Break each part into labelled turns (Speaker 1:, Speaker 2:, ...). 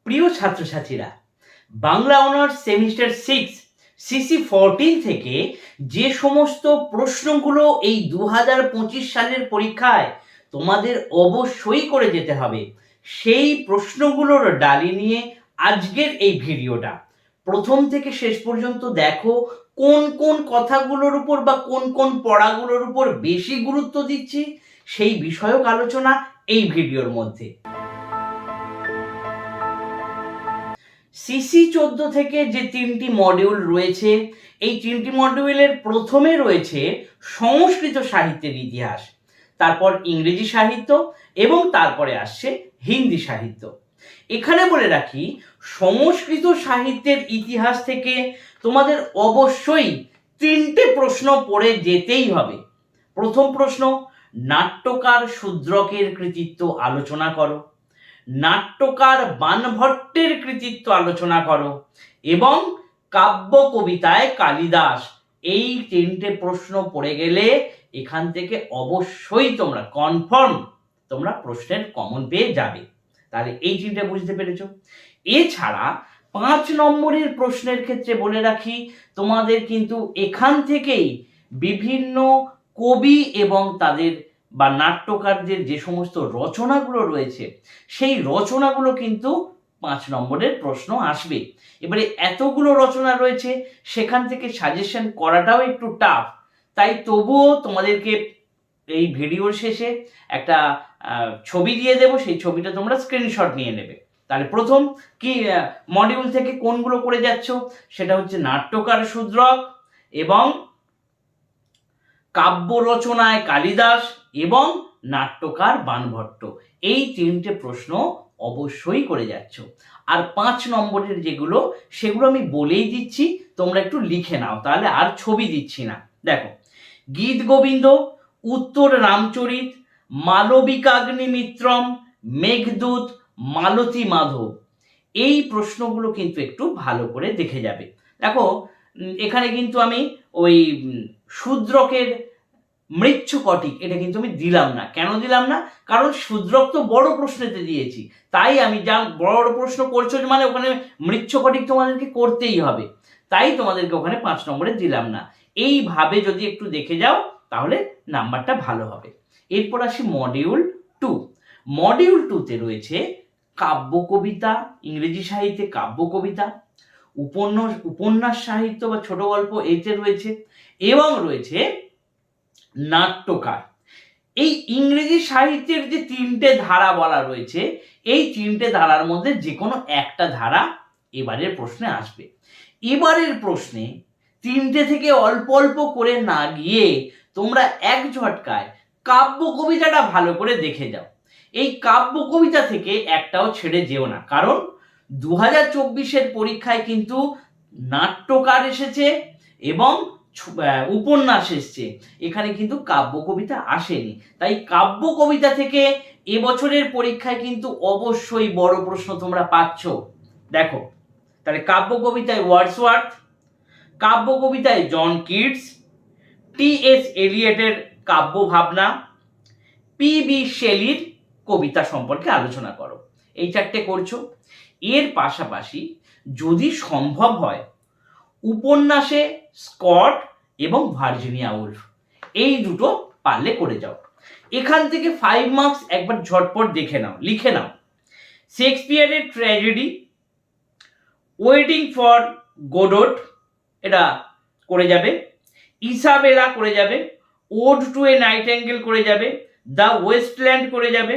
Speaker 1: প্রিয় ছাত্রছাত্রীরা, Bangla honours semester 6 CC14 থেকে যে সমস্ত প্রশ্নগুলো এই 2025 সালের পরীক্ষায় তোমাদের অবশ্যই করে যেতে হবে, সেই প্রশ্নগুলোর ডালি নিয়ে আজকের এই ভিডিওটা। প্রথম থেকে শেষ পর্যন্ত দেখো কোন কোন কথাগুলোর উপর বা কোন কোন পড়াগুলোর উপর বেশি গুরুত্ব দিচ্ছি, সেই বিষয়ক আলোচনা এই ভিডিওর মধ্যে। CC14 থেকে যে 3টি মডিউল রয়েছে, এই 3টি মডিউলের প্রথমে রয়েছে সংস্কৃত সাহিত্যের ইতিহাস, তারপর ইংরেজি সাহিত্য এবং তারপরে আসছে হিন্দি সাহিত্য। এখানে বলে রাখি, সংস্কৃত সাহিত্যের ইতিহাস থেকে তোমাদের অবশ্যই 3টে প্রশ্ন পড়ে যেতেই হবে। প্রথম প্রশ্ন, নাট্যকার শূদ্রকের কৃতিত্ব আলোচনা করো। নাট্যকার বাণভট্টের কৃতিত্ব আলোচনা করো এবং কাব্য কবিতায় কালিদাস। এই 3টে প্রশ্ন পড়ে গেলে এখান থেকে অবশ্যই তোমরা কনফার্ম তোমরা প্রশ্নের কমন পেয়ে যাবে। তাহলে এই 3টে বুঝতে পেরেছো। এছাড়া 5 নম্বরের প্রশ্নের ক্ষেত্রে বলে রাখি, তোমাদের কিন্তু এখান থেকেই বিভিন্ন কবি এবং তাদের বা নাট্যকারদের যে সমস্ত রচনাগুলো রয়েছে, সেই রচনাগুলো কিন্তু 5 নম্বরের প্রশ্ন আসবে। এবারে এতগুলো রচনা রয়েছে, সেখান থেকে সাজেশন করাটাও একটু টাফ, তাই তবুও তোমাদেরকে এই ভিডিওর শেষে একটা ছবি দিয়ে দেবো, সেই ছবিটা তোমরা স্ক্রিনশট নিয়ে নেবে। তাহলে প্রথম কি মডিউল থেকে কোনগুলো করে যাচ্ছ, সেটা হচ্ছে নাট্যকার শূদ্রক এবং কাব্য রচনায় কালিদাস এবং নাট্যকার বাণভট্ট। এই 3টে প্রশ্ন অবশ্যই করে যাচ্ছ। আর 5 নম্বরের যেগুলো, সেগুলো আমি বলেই দিচ্ছি, তোমরা একটু লিখে নাও, তাহলে আর ছবি দিচ্ছি না। দেখো, গীত গোবিন্দ, উত্তর রামচরিত, মালবিকাগ্নিমিত্রম, মেঘদূত, মালতী মাধব। এই প্রশ্নগুলো কিন্তু একটু ভালো করে দেখে যাবে। দেখো, এখানে কিন্তু আমি ওই শূদ্রকের মৃচ্ছকটিক এটা কিন্তু আমি দিলাম না। কেন দিলাম না? কারণ শূদ্রক তো বড় প্রশ্নেতে দিয়েছি, তাই আমি যা বড় প্রশ্ন করছো মানে ওখানে মৃচ্ছকটিক তোমাদেরকে করতেই হবে, তাই তোমাদেরকে ওখানে 5 নম্বরে দিলাম না। এইভাবে যদি একটু দেখে যাও তাহলে নাম্বারটা ভালো হবে। এরপর আসি মডিউল 2। মডিউল 2তে রয়েছে কাব্য কবিতা, ইংরেজি সাহিত্যে কাব্য কবিতা, উপন্যাস সাহিত্য বা ছোট গল্প এতে রয়েছে, এবং রয়েছে নাট্যকার। এই ইংরেজি সাহিত্যের যে 3টে ধারা বলা রয়েছে, এই 3টে ধারার মধ্যে যে কোনো একটা ধারা এবারের প্রশ্নে আসবে। এবারের প্রশ্নে 3টে থেকে অল্প অল্প করে না গিয়ে তোমরা এক ঝটকায় কাব্য কবিতাটা ভালো করে দেখে যাও। এই কাব্য কবিতা থেকে একটাও ছেড়ে যেও না, কারণ 2024-এর পরীক্ষায় কিন্তু নাট্যকার এসেছে এবং উপন্যাস এসছে, এখানে কিন্তু কাব্য কবিতা আসেনি। তাই কাব্য কবিতা থেকে এবছরের পরীক্ষায় কিন্তু অবশ্যই বড় প্রশ্ন তোমরা পাচ্ছ। দেখো, তাহলে কাব্য কবিতায় ওয়ার্ডসওয়ার্থ, কাব্য কবিতায় জন কিটস, T.S. এলিয়টের কাব্য ভাবনা, P.B. শেলির কবিতা সম্পর্কে আলোচনা করো। এই 4টে করছো। এর পাশাপাশি যদি সম্ভব হয় উপন্যাসে স্কট এবং ভার্জিনিয়া উলফ, এই দুটো পারলে করে যাও। এখান থেকে 5 মার্কস একবার ঝটপট দেখে নাও, লিখে নাও। শেক্সপিয়ারের ট্র্যাজেডি, ওয়েটিং ফর গোডট, এটা করে যাবে। ইসাবেলা করে যাবে। ওড টু এ নাইটেঙ্গেল করে যাবে। দ্য ওয়েস্টল্যান্ড করে যাবে।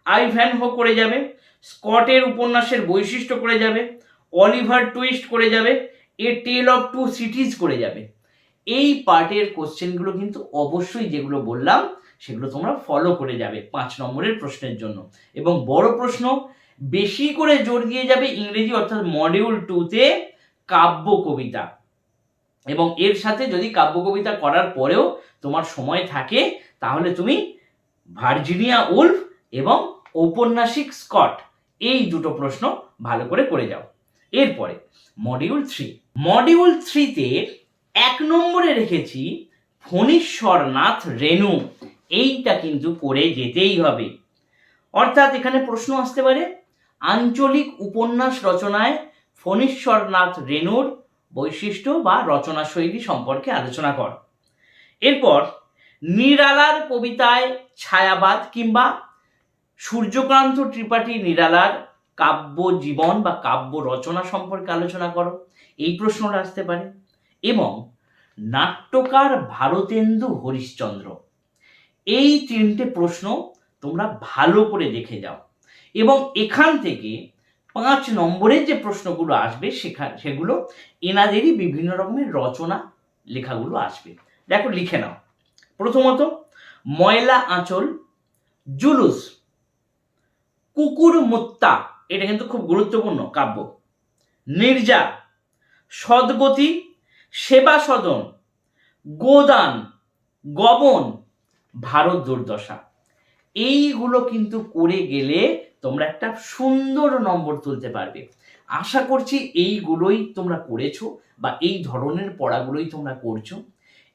Speaker 1: আইভ্যানহো করে যাবে। স্কটের উপন্যাসের বৈশিষ্ট্য করে যাবে। অলিভার টুইস্ট করে যাবে। এ টেল অফ টু সিটিজ করে যাবে। এই পার্টের কোশ্চেনগুলো কিন্তু অবশ্যই যেগুলো বললাম সেগুলো তোমরা ফলো করে যাবে 5 নম্বরের প্রশ্নের জন্য। এবং বড় প্রশ্ন বেশি করে জোর দিয়ে যাবে ইংরেজি, অর্থাৎ মডিউল 2তে কাব্য কবিতা। এবং এর সাথে যদি কাব্য কবিতা করার পরেও তোমার সময় থাকে, তাহলে তুমি ভার্জিনিয়া উলফ এবং ঔপন্যাসিক স্কট, এই দুটো প্রশ্ন ভালো করে করে যাও। এরপরে মডিউল 3। মডিউল 3তে 1 নম্বরে রেখেছি ফণীশ্বরনাথ রেণু। এইটা কিন্তু করে যেতেই হবে। অর্থাৎ এখানে প্রশ্ন আসতে পারে, আঞ্চলিক উপন্যাস রচনায় ফণীশ্বরনাথ রেণুর বৈশিষ্ট্য বা রচনা শৈলী সম্পর্কে আলোচনা কর। এরপর নিরালার কবিতায় ছায়াবাদ কিংবা সূর্যকান্ত ত্রিপাঠী নিরালার কাব্য জীবন বা কাব্য রচনা সম্পর্কে আলোচনা করো, এই প্রশ্নটা আসতে পারে। এবং নাট্যকার ভারতেন্দু হরিশ্চন্দ্র, এই তিনটে প্রশ্ন তোমরা ভালো করে দেখে যাও এবং এখান থেকে 5 নম্বরের যে প্রশ্নগুলো আসবে সেগুলো এনাদেরই বিভিন্ন রকমের রচনা লেখাগুলো আসবে। দেখো লিখে নাও। প্রথমত ময়লা আঁচল, জুলুস, কুকুর মুত্তা, এটা কিন্তু খুব গুরুত্বপূর্ণ কাব্য, নির্জা, সদ্গতি, সেবা সদন, গোদান, গবন, ভারত দুর্দশা। এইগুলো কিন্তু করে গেলে তোমরা একটা সুন্দর নম্বর তুলতে পারবে। আশা করছি এইগুলোই তোমরা করেছো বা এই ধরনের পড়াগুলোই তোমরা করছো।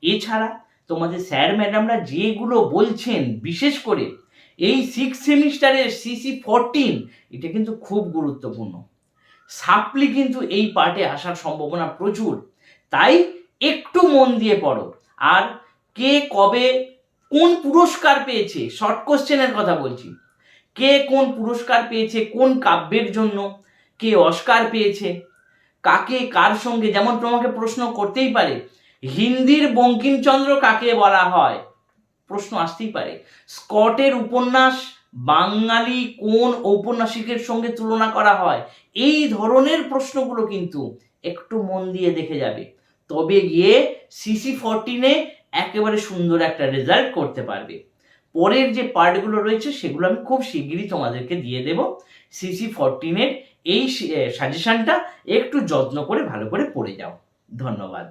Speaker 1: এছাড়া তোমাদের স্যার ম্যাডামরা যেগুলো বলছেন, বিশেষ করে এই 6 সেমিস্টারের সিসি 14, এটা কিন্তু খুব গুরুত্বপূর্ণ। সাপ্লি কিন্তু এই পার্টে আসার সম্ভাবনা প্রচুর, তাই একটু মন দিয়ে পড়ো। আর কে কবে কোন পুরস্কার পেয়েছে, শর্ট কোশ্চেনের কথা বলছি, কে কোন পুরস্কার পেয়েছে, কোন কাব্যের জন্য কে অস্কার পেয়েছে, কাকে কার সঙ্গে, যেমন তোমাকে প্রশ্ন করতেই পারে হিন্দির বঙ্কিমচন্দ্র কাকে বলা হয়, প্রশ্ন আসতেই পারে। স্কটের উপন্যাস বাঙালি কোন ঔপন্যাসিকের সঙ্গে তুলনা করা হয়, এই ধরনের প্রশ্নগুলো কিন্তু একটু মন দিয়ে দেখে যাবে, তবে গিয়ে সিসি 14-এ একেবারে সুন্দর একটা রেজাল্ট করতে পারবে। পরের যে পার্টগুলো রয়েছে সেগুলো আমি খুব শিগগিরই তোমাদেরকে দিয়ে দেব। সিসি 14-এর এই সাজেশনটা একটু যত্ন করে ভালো করে পড়ে যাও। ধন্যবাদ।